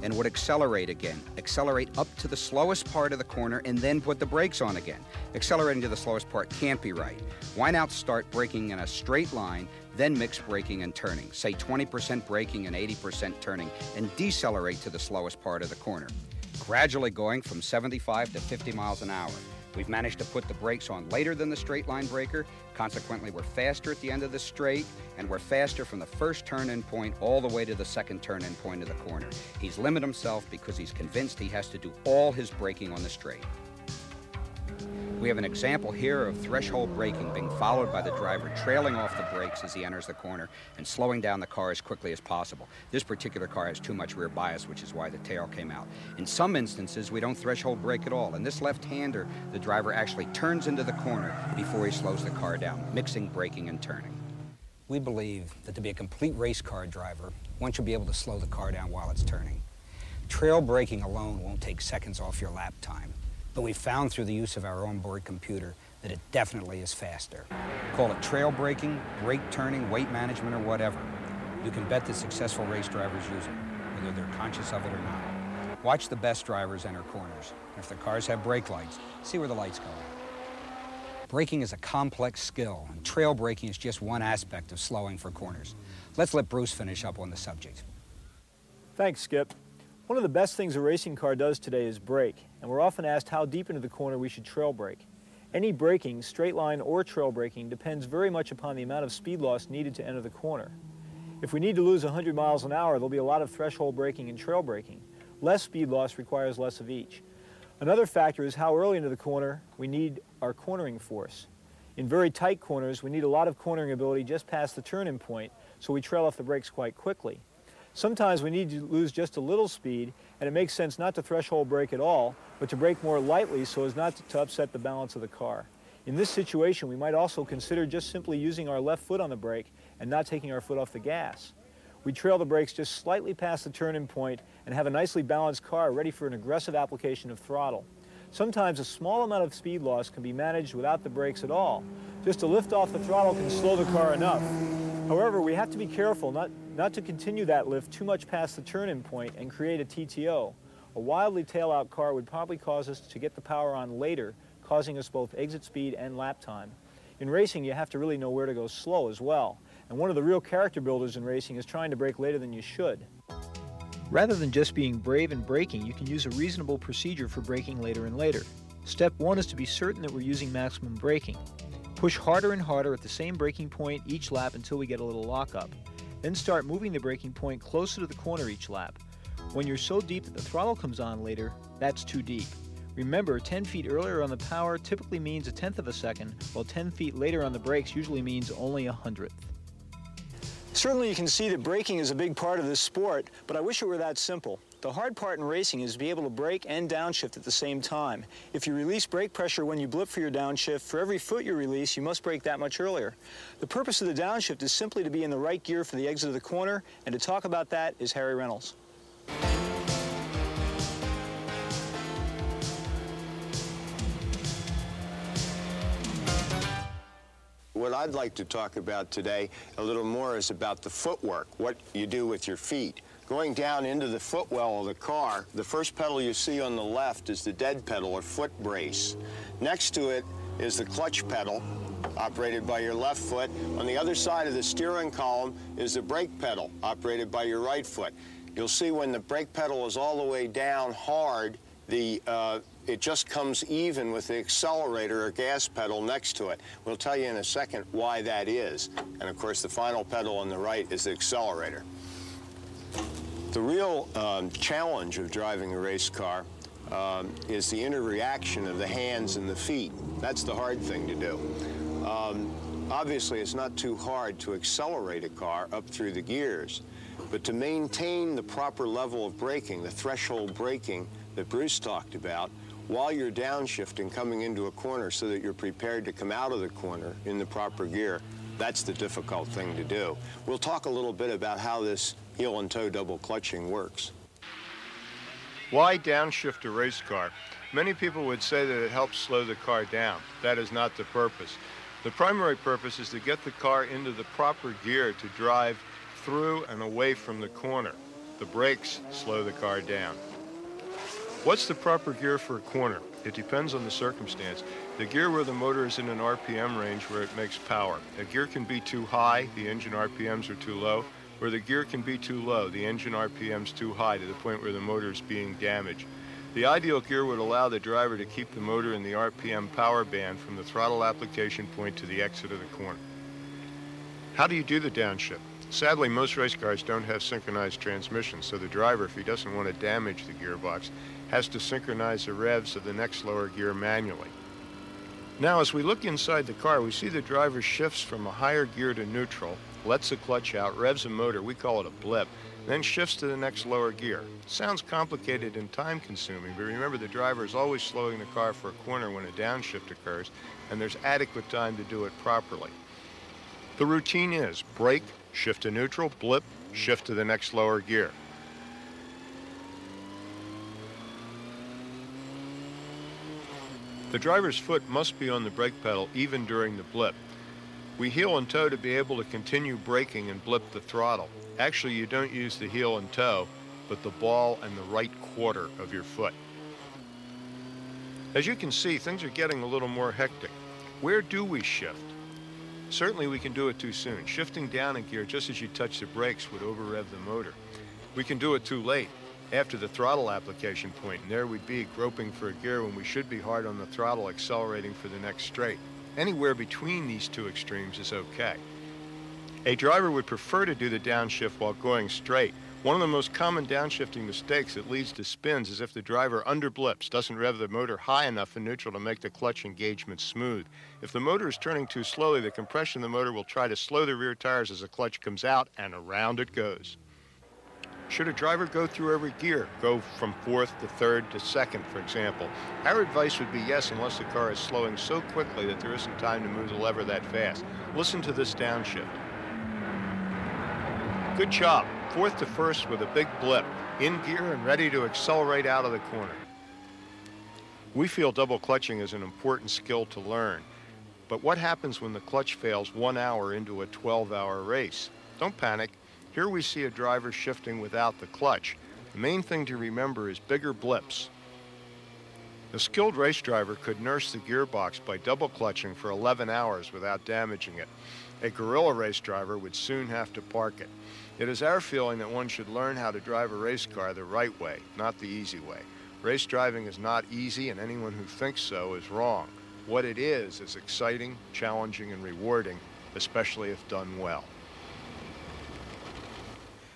and would accelerate again. Accelerate up to the slowest part of the corner and then put the brakes on again. Accelerating to the slowest part can't be right. Why not start braking in a straight line, then mix braking and turning? Say 20% braking and 80% turning, and decelerate to the slowest part of the corner. Gradually going from 75 to 50 miles an hour. We've managed to put the brakes on later than the straight line braker. Consequently, we're faster at the end of the straight, and we're faster from the first turn-in point all the way to the second turn-in point of the corner. He's limited himself because he's convinced he has to do all his braking on the straight. We have an example here of threshold braking being followed by the driver trailing off the brakes as he enters the corner and slowing down the car as quickly as possible. This particular car has too much rear bias, which is why the tail came out. In some instances, we don't threshold brake at all. In this left-hander, the driver actually turns into the corner before he slows the car down, mixing braking and turning. We believe that to be a complete race car driver, one should be able to slow the car down while it's turning. Trail braking alone won't take seconds off your lap time. But we found through the use of our onboard computer that it definitely is faster. Call it trail braking, brake turning, weight management, or whatever. You can bet that successful race drivers use it, whether they're conscious of it or not. Watch the best drivers enter corners. And if their cars have brake lights, see where the lights go on. Braking is a complex skill, and trail braking is just one aspect of slowing for corners. Let's let Bruce finish up on the subject. Thanks, Skip. One of the best things a racing car does today is brake, and we're often asked how deep into the corner we should trail brake. Any braking, straight line or trail braking, depends very much upon the amount of speed loss needed to enter the corner. If we need to lose 100 miles an hour, there'll be a lot of threshold braking and trail braking. Less speed loss requires less of each. Another factor is how early into the corner we need our cornering force. In very tight corners, we need a lot of cornering ability just past the turn-in point, so we trail off the brakes quite quickly. Sometimes we need to lose just a little speed, and it makes sense not to threshold brake at all, but to brake more lightly so as not to upset the balance of the car. In this situation, we might also consider just simply using our left foot on the brake and not taking our foot off the gas. We trail the brakes just slightly past the turn-in point and have a nicely balanced car ready for an aggressive application of throttle. Sometimes a small amount of speed loss can be managed without the brakes at all. Just a lift off the throttle can slow the car enough. However, we have to be careful not to continue that lift too much past the turn-in point and create a TTO. A wildly tail-out car would probably cause us to get the power on later, causing us both exit speed and lap time. In racing, you have to really know where to go slow as well. And one of the real character builders in racing is trying to brake later than you should. Rather than just being brave and braking, you can use a reasonable procedure for braking later and later. Step 1 is to be certain that we're using maximum braking. Push harder and harder at the same braking point each lap until we get a little lockup. Then start moving the braking point closer to the corner each lap. When you're so deep that the throttle comes on later, that's too deep. Remember, 10 feet earlier on the power typically means 1/10 of a second, while 10 feet later on the brakes usually means only 1/100th. Certainly you can see that braking is a big part of this sport, but I wish it were that simple. The hard part in racing is to be able to brake and downshift at the same time. If you release brake pressure when you blip for your downshift, for every foot you release, you must brake that much earlier. The purpose of the downshift is simply to be in the right gear for the exit of the corner, and to talk about that is Harry Reynolds. What I'd like to talk about today a little more is about the footwork, what you do with your feet. Going down into the footwell of the car, the first pedal you see on the left is the dead pedal or foot brace. Next to it is the clutch pedal, operated by your left foot. On the other side of the steering column is the brake pedal, operated by your right foot. You'll see when the brake pedal is all the way down hard, it just comes even with the accelerator or gas pedal next to it. We'll tell you in a second why that is. And of course, the final pedal on the right is the accelerator. The real challenge of driving a race car is the interreaction of the hands and the feet. That's the hard thing to do. Obviously, it's not too hard to accelerate a car up through the gears, but to maintain the proper level of braking, the threshold braking that Bruce talked about, while you're downshifting coming into a corner so that you're prepared to come out of the corner in the proper gear, that's the difficult thing to do. We'll talk a little bit about how this heel and toe double clutching works. Why downshift a race car? Many people would say that it helps slow the car down. That is not the purpose. The primary purpose is to get the car into the proper gear to drive through and away from the corner. The brakes slow the car down. What's the proper gear for a corner? It depends on the circumstance. The gear where the motor is in an RPM range where it makes power. A gear can be too high, the engine RPMs are too low, or the gear can be too low, the engine RPMs too high to the point where the motor is being damaged. The ideal gear would allow the driver to keep the motor in the RPM power band from the throttle application point to the exit of the corner. How do you do the downshift? Sadly, most race cars don't have synchronized transmissions, so the driver, if he doesn't want to damage the gearbox, has to synchronize the revs of the next lower gear manually. Now, as we look inside the car, we see the driver shifts from a higher gear to neutral, lets the clutch out, revs a motor, we call it a blip, then shifts to the next lower gear. Sounds complicated and time-consuming, but remember the driver is always slowing the car for a corner when a downshift occurs, and there's adequate time to do it properly. The routine is brake, shift to neutral, blip, shift to the next lower gear. The driver's foot must be on the brake pedal even during the blip. We heel and toe to be able to continue braking and blip the throttle. Actually, you don't use the heel and toe, but the ball and the right quarter of your foot. As you can see, things are getting a little more hectic. Where do we shift? Certainly we can do it too soon. Shifting down a gear just as you touch the brakes would over-rev the motor. We can do it too late, after the throttle application point, and there we'd be groping for a gear when we should be hard on the throttle accelerating for the next straight. Anywhere between these two extremes is okay. A driver would prefer to do the downshift while going straight. One of the most common downshifting mistakes that leads to spins is if the driver underblips, doesn't rev the motor high enough in neutral to make the clutch engagement smooth. If the motor is turning too slowly, the compression of the motor will try to slow the rear tires as the clutch comes out, and around it goes. Should a driver go through every gear, go from fourth to third to second, for example? Our advice would be yes, unless the car is slowing so quickly that there isn't time to move the lever that fast. Listen to this downshift. Good job. Fourth to first with a big blip, in gear and ready to accelerate out of the corner. We feel double clutching is an important skill to learn. But what happens when the clutch fails 1 hour into a 12-hour race? Don't panic. Here we see a driver shifting without the clutch. The main thing to remember is bigger blips. A skilled race driver could nurse the gearbox by double clutching for 11 hours without damaging it. A guerrilla race driver would soon have to park it. It is our feeling that one should learn how to drive a race car the right way, not the easy way. Race driving is not easy, and anyone who thinks so is wrong. What it is exciting, challenging, and rewarding, especially if done well.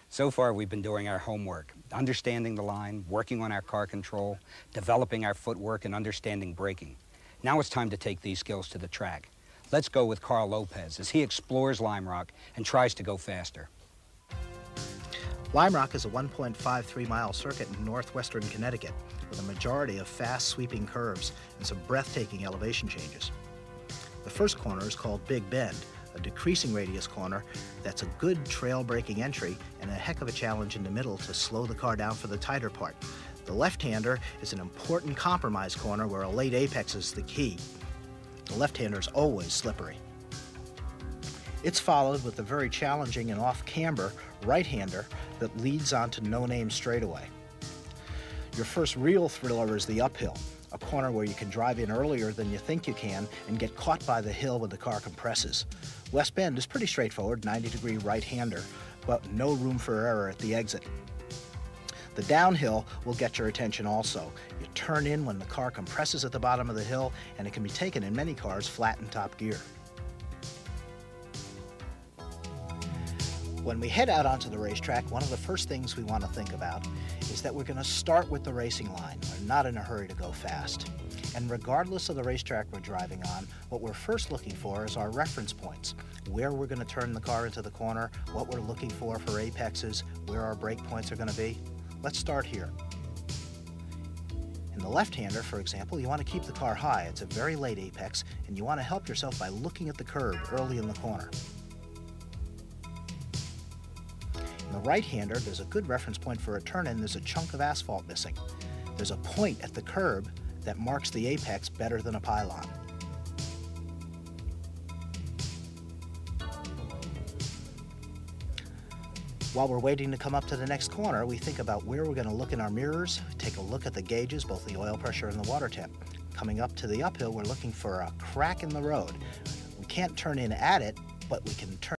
So far, we've been doing our homework, understanding the line, working on our car control, developing our footwork, and understanding braking. Now it's time to take these skills to the track. Let's go with Carl Lopez as he explores Lime Rock and tries to go faster. Lime Rock is a 1.53-mile circuit in northwestern Connecticut with a majority of fast sweeping curves and some breathtaking elevation changes. The first corner is called Big Bend, a decreasing radius corner that's a good trail braking entry and a heck of a challenge in the middle to slow the car down for the tighter part. The left-hander is an important compromise corner where a late apex is the key. The left-hander is always slippery. It's followed with the very challenging and off-camber right-hander that leads onto No Name straightaway. Your first real thriller is the uphill, a corner where you can drive in earlier than you think you can and get caught by the hill when the car compresses. West Bend is pretty straightforward, 90-degree right-hander, but no room for error at the exit. The downhill will get your attention also. You turn in when the car compresses at the bottom of the hill, and it can be taken in many cars flat in top gear. When we head out onto the racetrack, one of the first things we want to think about is that we're going to start with the racing line. We're not in a hurry to go fast. And regardless of the racetrack we're driving on, what we're first looking for is our reference points, where we're going to turn the car into the corner, what we're looking for apexes, where our brake points are going to be. Let's start here. In the left-hander, for example, you want to keep the car high. It's a very late apex, and you want to help yourself by looking at the curb early in the corner. In the right-hander, there's a good reference point for a turn-in. There's a chunk of asphalt missing. There's a point at the curb that marks the apex better than a pylon. While we're waiting to come up to the next corner, we think about where we're going to look in our mirrors, take a look at the gauges, both the oil pressure and the water temp. Coming up to the uphill, we're looking for a crack in the road. We can't turn in at it, but we can turn